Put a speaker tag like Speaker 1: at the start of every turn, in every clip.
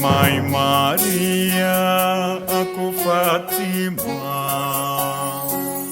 Speaker 1: Mai Maria aku Fatima,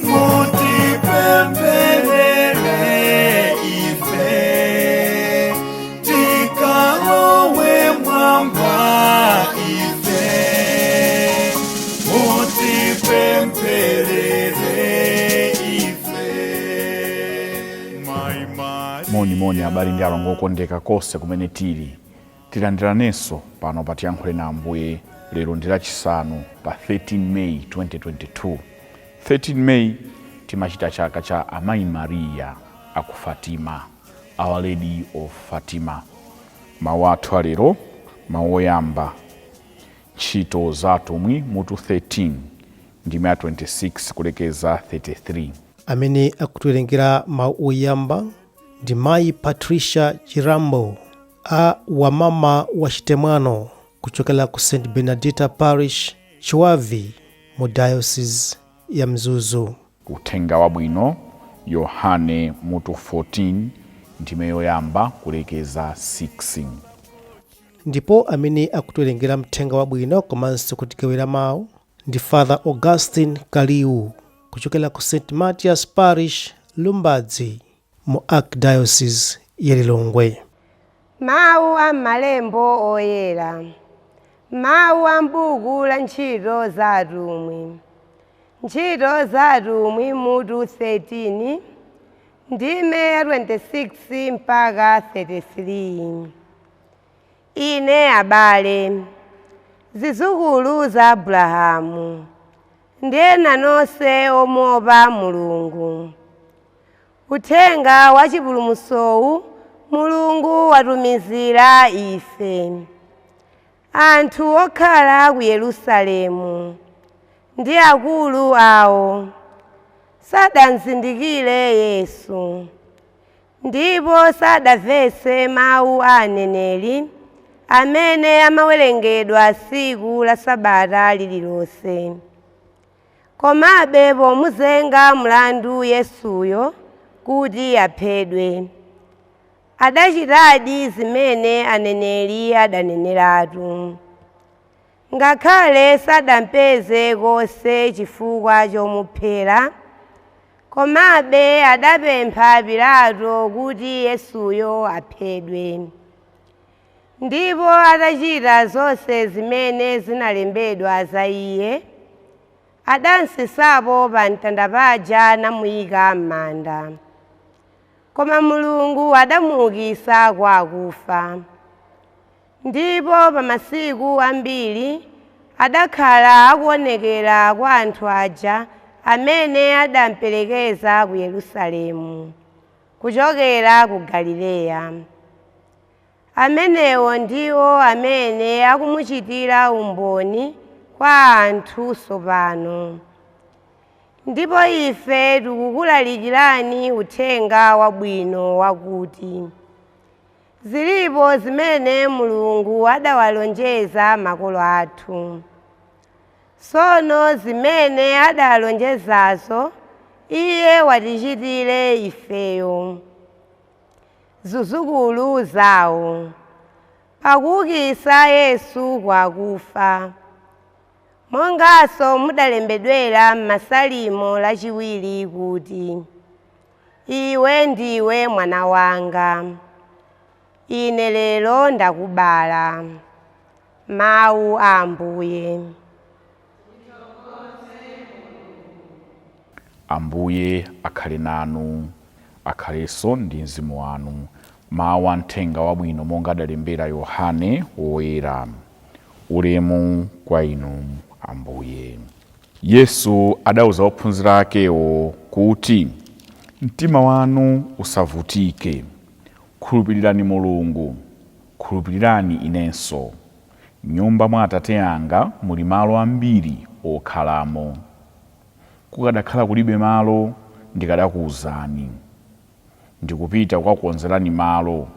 Speaker 1: mutipempelele ife, tikalowe mwamba ife, mutipempelele ife. Mai Maria.
Speaker 2: Moni habari ndi alongo okondeka konse kumene tili. Tilandiranenso pano patiyankhule na Ambuye lero ndi lachisanu pa 13 May 2022. 13 May timachita chaka cha Amai Maria aku Fatima, Our Lady of Fatima. Mawu athu alero, mawu oyamba, ntchito za atumwi mutu 13 ndime 26 kulekeza 33.
Speaker 3: Amene akutiwerengera mawu oyamba ndi Mayi Patricia Chirambo a wamama wa Chitemwano kuchokera ku St. Benedicta Parish, Chiwavi, mu Diocese ya Mzuzu.
Speaker 2: Uthenga wabwino Yohane mutu 14 ndime yoyamba kulekeza 6.
Speaker 3: Ndipo amene akutiwerengera mthenga wabwino komanso kutigawira mawu ndi Father Augustine Kaliu kuchokera ku St. Matthias Parish, Lumbadzi, mu Archdiocese ya Lilongwe.
Speaker 4: Mawu a malembo oyera. Mawu a m'buku la ntchito za atumwi. Ntchito za atumwi mutu 13 ndime ya 26 mpaka 33. Ine abale, zizukulu za Abrahamu, ndiyena nonse omuopa Mulungu. Uthenga wa chipulumutsowu Mulungu watumizira ife, anthu okhala ku Yerusalemu ndi akulu awo sadanzindikire Yesu, ndipo sadamvetse mawu a aneneri amene amawerengedwa tsiku la Sabata lililonse. Komabe pomuzenga mlandu Yesuyo kuti aphedwe, adachitadi zimene aneneri adaneneratu, ngakhale sadampeze konse chifukwa chomuphera. Komabe adapempha Pilato kuti Yesuyo aphedwe. Ndipo atachita zonse zimene zinalembedwa za iye, adansisapo pa mtanda paja namuyika m'manda. Koma Mulungu adamuukitsa kwa akufa. Ndipo pa masiku ambiri adakhala akuonekera kwa anthu aja amene adamperekeza ku Yerusalemu kuchokera ku Galileya. Amenewo ndiwo amene akumuchitira umboni kwa anthu tsopano. Ndipo ife tikukulalikirani uthenga wabwino wakuti zilipo zimene Mulungu adawalonjeza makolo athu. Tsono zimene adalonjezazo iye watichitire ifeyo, zidzukulu zawo, pakuukitsa Yesu kwa akufa, monganso mudalembedwera m'Masalimo lachiwiri kuti iwe ndiwe mwana wanga, ine lero ndakubala. Mawu a Ambuye.
Speaker 2: Ambuye akhale nanu, akhalenso ndi mzimu wanu. Mawu a mthenga wabwino monga adalembera Yohane woyera. Ulemu kwa inu Ambuye. Yesu adauza ophunzira akewo kuti mtima wanu usavutike, khulupirirani Mulungu, khulupirirani inenso. M'nyumba mwa Atate anga muli malo ambiri okhalamo. Kukadakhala kulibe malo ndikadakuwuzani. Ndikupita kukakukonzerani malo,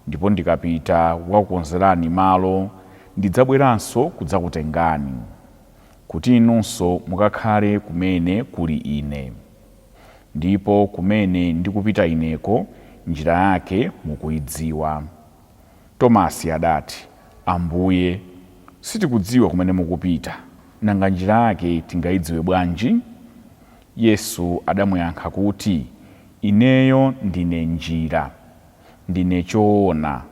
Speaker 2: ndipo ndikapita kukakukonzerani malo ndidzabweranso kudzakutengani, kuti inunso mukakhale kumene kuli ine. Ndipo kumene ndikupita ineko njira yake mukuidziwa. Tomasi adati, Ambuye, sitikudziwa kumene mukupita, nanga njira yake tingayidziwe bwanji? Yesu adamuyankha kuti, ineyo ndine njira, ndine choona,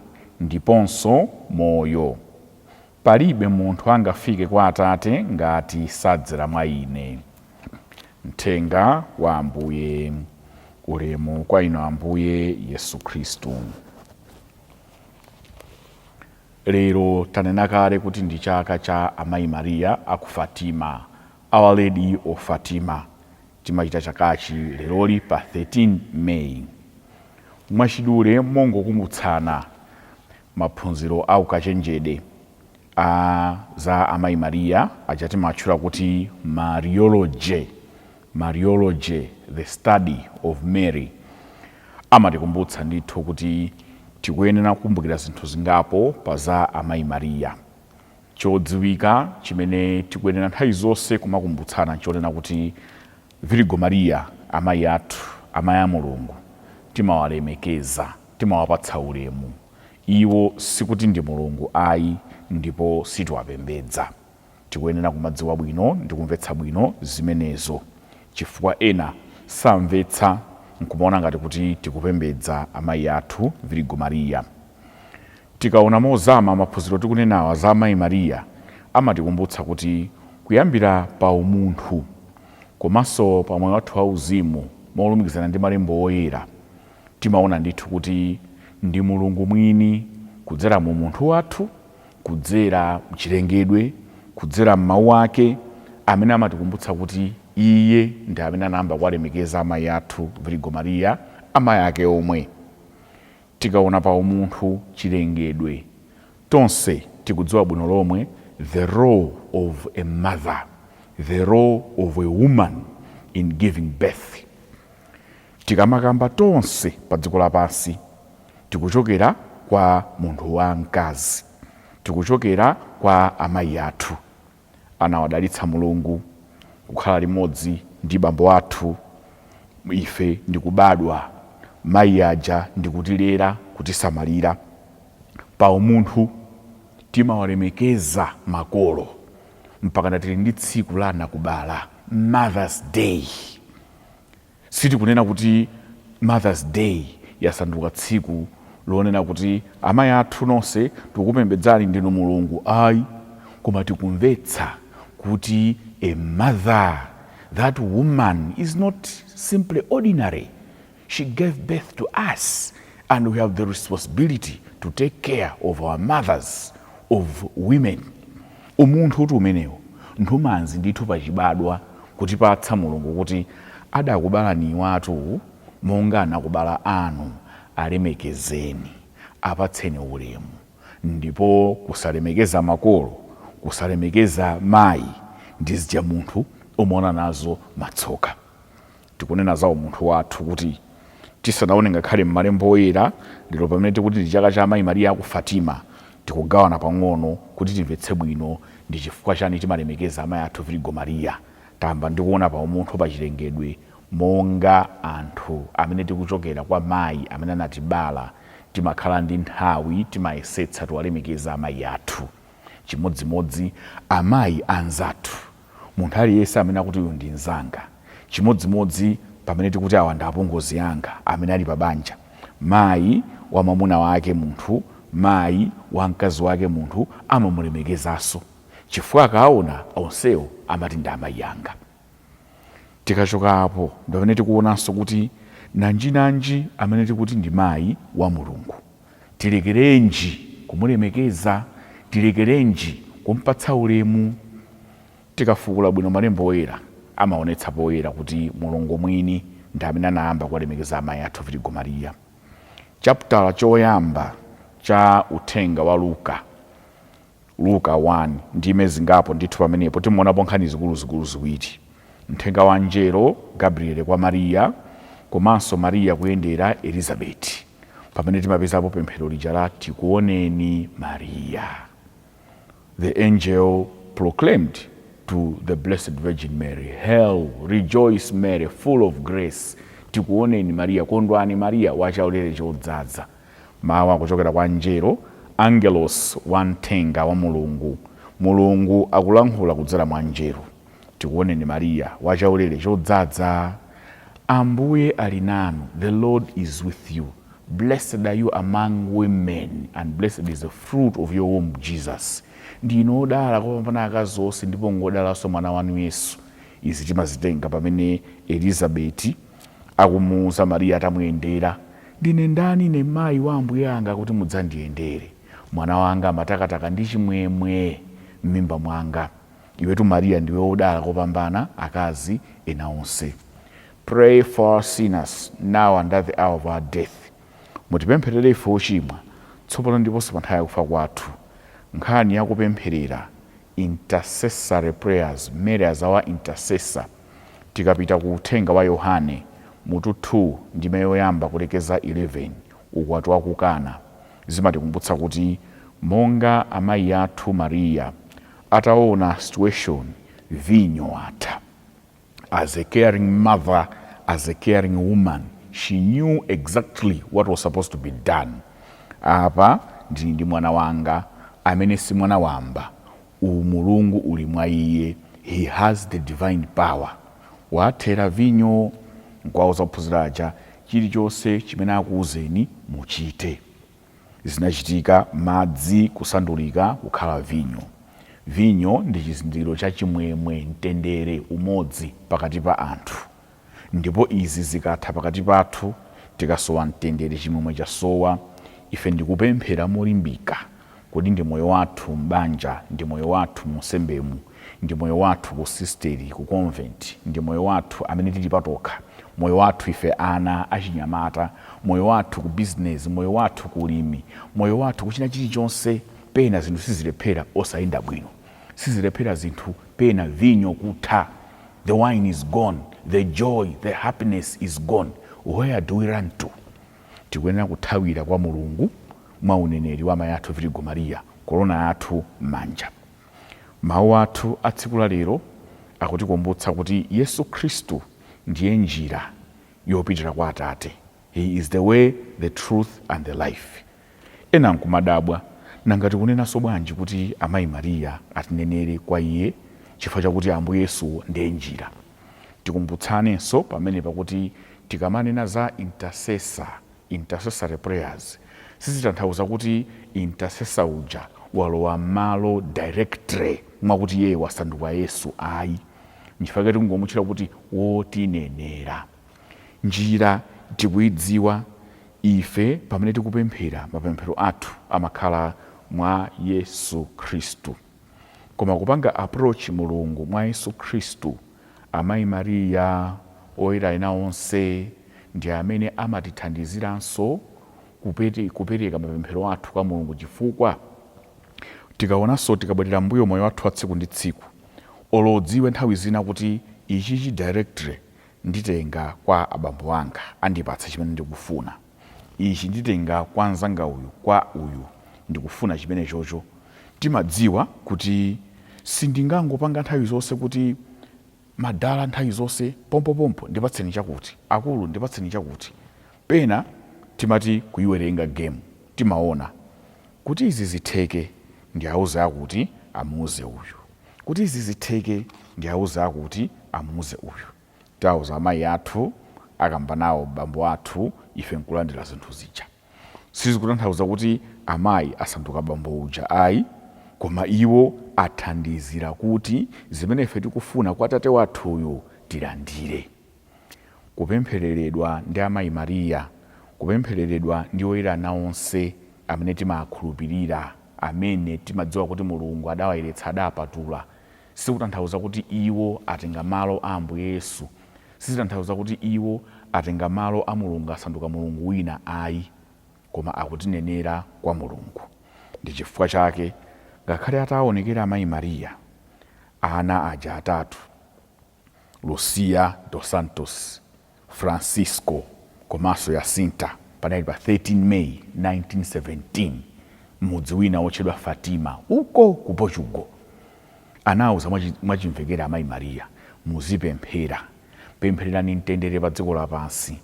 Speaker 2: ndiponso moyo. Palibe munthu angafike kwa Atate ngati sadzera mwa ine. Mthenga wa Ambuye. Ulemu kwa inu Ambuye Yesu Khristu. Lero tanena kale kuti ndi chaka cha Amayi Maria aku Fatima, Our Lady of Fatima. Timachita chakachi leroli pa 13 May. Mwachidule mongokumbutsana maphunziro au kachenjede za Amayi Maria achati matchula kuti Mariology, the study of Mary. Amatikumbutsa ndithu kuti tikuyenera kukumbukira zinthu zingapo pa za Amayi Maria. Chodziwika chimene tikuyenera nthawi zonse kumakumbutsana chonena kuti Virgo Maria, amayi athu, amayi a Mulungu, timawalemekeza, timawapatsa ulemu. Iwo sikuti ndi Mulungu ayi, ndipo sitiwapembedza. Tikuyenera kumadziwa bwino ndi kumvetsa bwino zimenezo, chifukwa ena samvetsa nkumaona ngati kuti tikupembedza amayi athu Virgo Maria. Tikaona mozama maphunziro tikunenawa za Amayi Maria, amatikumbutsa kuti kuyambira pa umunthu komanso pa moyo wathu wauzimu molumikizana ndi malembo oyera, timaona ndithu kuti ndi Mulungu mwini kudzera mu munthu wathu, kudzera mchilengedwe, kudzera m'mawu ake, amene amatikumbutsa kuti iye ndi amene anayamba kuwalemekeza amayi athu Virgo Maria, amayi ake omwe. Tikaona pa umunthu, chilengedwe, tonse tikudziwa bwino lomwe the role of a mother, the role of a woman in giving birth. Tikamakamba tonse pa dziko lapansi, tikuchokera kwa munthu wa mkazi, tikuchokera kwa amayi athu. Anawadalitsa Mulungu kukhala limodzi ndi bambo athu, ife ndikubadwa, mayi aja ndikutilera, kutisamalira. Pa umunthu timawalemekeza makolo mpaka natili ndi tsiku la nakubala, Mother's Day. Sitikunena kuti Mother's Day yasanduka tsiku lonena kuti amayi athu nonse tikupembedzani ndinu Mulungu ayi, koma tikumvetsa kuti a mother, that woman is not simply ordinary. She gave birth to us, and we have the responsibility to take care of our mothers, of women. Umunthu uti umenewo nthumanzi ndithu pachibadwa kutipatsa Mulungu kuti adakubalani watu monga anakubala anu, alemekezeni, apatseni ulemu. Ndipo kusalemekeza makolo, kusalemekeza mayi, ndizija munthu umaona nazo matsoka. Tikunena za umunthu wathu kuti tisanaone ngakhale m'malembo oyera, lero pamene tikuti ndi chaka cha Amayi Maria aku Fatima, tikugawana pang'ono kuti timvetse bwino ndi chifukwa chani timalemekeza amayi athu Virgo Maria. Tamba ndikuona pa umunthu pa chilengedwe monga anthu amene tikuchokera kwa mayi amene anatibala, timakhala ndi nthawi timayesetsa tiwalemekeza amayi athu. Chimodzimodzi amayi anzathu, munthu aliyense amene akuti uyu ndi nzanga. Chimodzimodzi pamene tikuti awa ndi apongozi anga amene ali pa banja, mayi wa mwamuna wake munthu, mayi wa mkazi wake munthu amamulemekezanso, chifukwa akaona onsewo amati ndi amayi anga. Tikachoka apo ndamene tikuonanso kuti nanji amene tikuti ndi mayi wa Mulungu, tilekerenji kumulemekeza, tilekerenji kumpatsa ulemu. Tikafukula bwino malembo oyera amaonetsa poyera kuti Mulungu mwini ndi amene anayamba kuwalemekeza amayi athu Virgo Maria. Chapter choyamba cha uthenga wa Luka 1 ndime zingapo ndithu pamenepo timuonapo nkhani zikuluzikulu ziwiri. Mthenga wa angelo Gabriel kwa Maria, komanso Maria kuyendera Elizabeti, pamene timapezapo pemphero lija la tikuoneni Maria. The angel proclaimed to the Blessed Virgin Mary, "Hail, rejoice Mary, full of grace. Tikuoneni Maria, kondwani Maria, wachaulere chodzaza." Mawu akuchokera kwa angelo, angelos wa mthenga wa Mulungu, Mulungu akulankhula kudzera mwa mngelo. Tikuoneni Mariya wachaulere chodzaza, Ambuye ali nanu, the Lord is with you. Blessed are you among women, and blessed is the fruit of your womb, Jesus. Ndinu odala kopambana akazi onse, ndipo ngodalanso mwana wanu Yesu. Izi timazitenga pamene Elizabeti akumuwuza Mariya atamuyendera, ndine ndani ne mayi wa Ambuye anga kuti mudzandiyendere? Mwana wanga amatakataka ndi chimwemwe m'mimba mwanga. Iwetu Mariya ndiwe odala kopambana akazi ena onse. Pray for us sinners, now and at the hour of our death. Mutipempherere ife ochimwa, tsopano ndiponso pa nthawi yakufa kwathu. Nkhani yakupempherera, intercessory prayers, Mary as our intercessor. Tikapita ku uthenga wa Yohane mutu 2 ndime yoyamba kulekeza 11, ukwati wa kukana, zimatikumbutsa kuti monga amayi athu Mariya ataona situation, vinyo atha. As a caring mother, as a caring woman, she knew exactly what was supposed to be done. Apa ndi mwana wanga amene si mwana wamba, Mulungu uli mwa iye, he has the divine power. Wathera vinyo nkwauza ophunzira aja, chilichonse chimene akuwuzeni muchite. Zinachitika, madzi kusandulika kukhala vinyo. Vinyo ndi chizindikiro cha chimwemwe, mtendere, umodzi pakati pa anthu. Ndipo izi zikatha pakati pathu, tikasowa mtendere, chimwemwe chasowa, ife ndikupemphera molimbika kuti ndi moyo wathu m'banja, ndi moyo wathu musembemu, ndi moyo wathu ku sisteri, ku convent, ndi moyo wathu amene tili patokha, moyo wathu ife ana achinyamata, moyo wathu ku business, moyo wathu ku ulimi, moyo wathu kuchina chilichonse. Pena zinthu sizilephera osayenda bwino, sizilephera zinthu pena vinyo kutha. The wine is gone, the joy, the happiness is gone. Where do we run to? Tikuyenera kuthawira kwa Mulungu mwa uneneri wa amayi athu Virgo Maria, korona yathu manja. Mawu athu a tsiku la lero akutikumbutsa kuti Yesu Khristu ndiye njira yopitira kwa Atate. He is the way, the truth and the life. Ena nkumadabwa, nanga tikunenanso bwanji kuti amayi Mariya atinenere kwa iye chifukwa chakuti Ambuye Yesu ndiye njira? Tikumbutsanenso pamene pakuti tikamanena za intercessory prayers, sizitanthauza kuti intercessor uja walowa malo directly mwakuti yeye wasanduka Yesu, ayi. Nchifukwa tikungomutchera kuti wotinenera. Njira tikuidziwa ife pamene tikupemphera, mapemphero athu amakhala mwa Yesu Khristu. Koma kupanga approach Mulungu mwa Yesu Khristu, amayi Mariya oyera ena onse ndi amene amatithandiziranso kupereka mapemphero athu kwa Mulungu, chifukwa tikaonanso tikabwerera mbuyo moyo wathu wa tsiku ndi tsiku, olodziwe nthawi zina kuti ichichi directly nditenga kwa abambo anga andipatsa chimene ndikufuna, ichi nditenga kwa nzanga uyu, kwa uyu ndikufuna chimene chocho. Timadziwa kuti sindingangopanga nthawi zonse kuti madala nthawi zonse pompopompo ndipatseni chakuti, akulu ndipatseni chakuti. Pena timati kuiwerenga game, timaona kuti izi zitheke ndi auze akuti amuuze uyu, kuti izi zitheke ndi auze akuti amuuze uyu. Tauza amayi athu akamba nawo bambo athu, ife nkulandira zinthu zija. Sizikutanthauza kuti amayi asanduka bambo uja, ayi, koma iwo athandizira kuti zimene ife tikufuna kwa Atate wathuyo tilandire. Kupemphereredwa ndi amayi Mariya, kupemphereredwa ndi oyera ana onse amene timakhulupirira, amene timadziwa kuti Mulungu adawayeretsa, adapatula, sikutanthauza kuti iwo atenga malo a Ambuye Yesu, sizitanthauza kuti iwo atenga malo a Mulungu asanduka Mulungu wina, ayi, koma akutinenera kwa Mulungu. Ndi chifukwa chake ngakhale ataonekera amayi Mariya, ana aja atatu, Lucia dos Santos, Francisco komanso Jacinta, panali pa 13 May 1917, mudzi wina wotchedwa Fatima uko ku Portugal, anauza mwachimvekera amayi Mariya, muzipemphera, pemphererani mtendere pa dziko lapansi,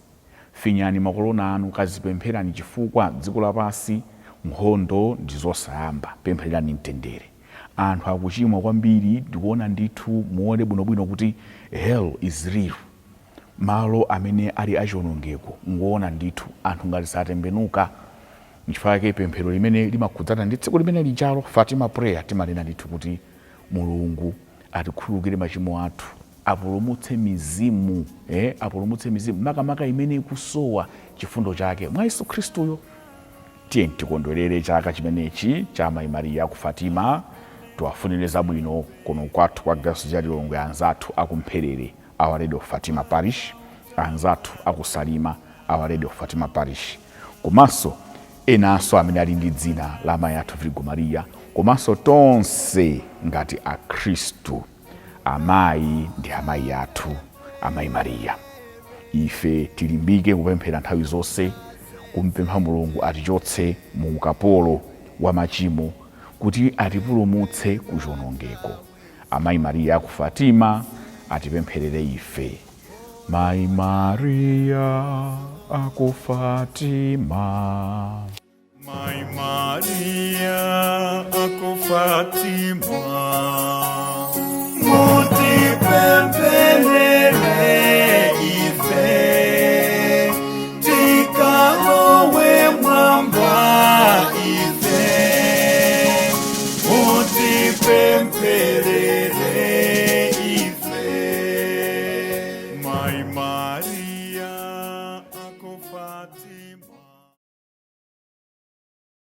Speaker 2: finyani makolona anu, kazipempherani chifukwa dziko lapansi nkhondo ndi zosayamba, pemphererani mtendere. anthu akuchimwa kwambiri, tikuona ndithu muone bwinobwino kuti hell is real. Malo amene ali achionongeko ngoona ndithu anthu ngati satembenuka. N'chifukwa chake pemphero limene limakhudzana ndi tsiku limene lijalo Fatima-Fr timanena ndithu kuti Mulungu atikhululukire machimo athu, apulumutse mizimu, apulumutse mizimu makamaka imene ikusowa chifundo chake mwa Yesu Khristuyo. Tiye tikondwerere chaka chimenechi cha Amayi Mariya ku Fatima, tiwafunire zabwino kuno kwathu kwa Gaso cha Lilongwe, anzathu akumpherere Our Lady of Fatima Parish, anzathu akusalima Our Lady of Fatima Parish, komanso enanso amene ali ndi dzina la Amayi athu Virgo Maria, komanso tonse ngati a Khristu. Amayi ndi amayi athu, Amayi Mariya. Ife tilimbike kupemphera nthawi zonse, kumpempha Mulungu atichotse mu ukapolo wa machimo, kuti atipulumutse ku chiwonongeko. Amayi Mariya ku Fatima atipempherere ife. Mayi Mariya aku Fatima,
Speaker 1: Mayi Mariya aku Fatima.